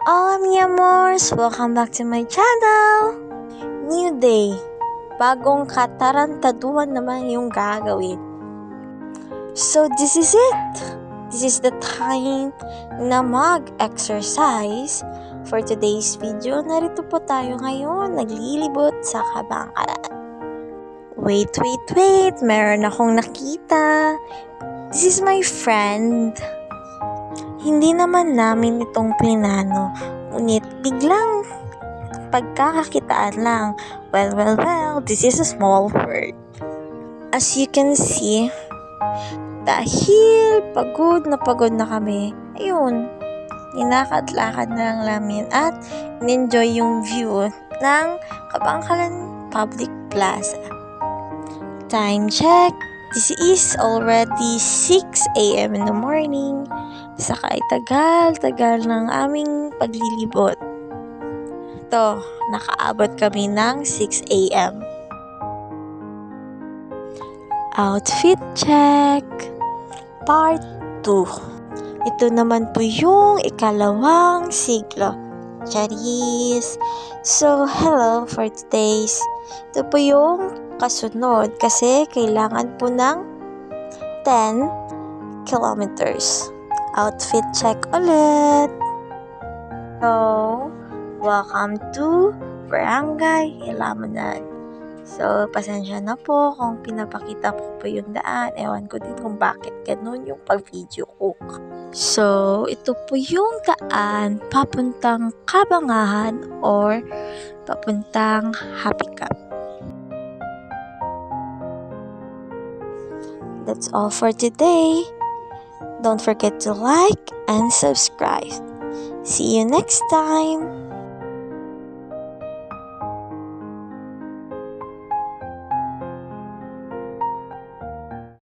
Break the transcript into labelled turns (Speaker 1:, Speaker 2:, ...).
Speaker 1: Hola mi amors! Welcome back to my channel! New day. Bagong katarantaduhan naman yung gagawin. So this is it! This is the time na mag-exercise. For today's video, narito po tayo ngayon, naglilibot sa Kabangkalan. Wait! Meron akong nakita. This is my friend. Hindi naman namin itong plinano, ngunit biglang pagkakakitaan lang. Well, this is a small world. As you can see, dahil pagod na kami, ayun, ninakad-lakad na lang namin at in-enjoy yung view ng Kabangkalan Public Plaza. Time check! This is already 6 a.m. in the morning. Saka tagal ng aming paglilibot. Ito, nakaabot kami ng 6 a.m. Outfit check! Part 2. Ito naman po yung ikalawang siglo. Charis! So, hello for today's. Ito po yung kasunod kasi kailangan po ng 10 kilometers. Outfit check ulit. So, welcome to Barangay Ilamanan. So, pasensya na po kung pinapakita ko po yung daan. Ewan ko din kung bakit ganun yung pag-video ko. So, ito po yung daan papuntang Kabangahan or papuntang Happy Cup. That's all for today. Don't forget to like and subscribe. See you next time.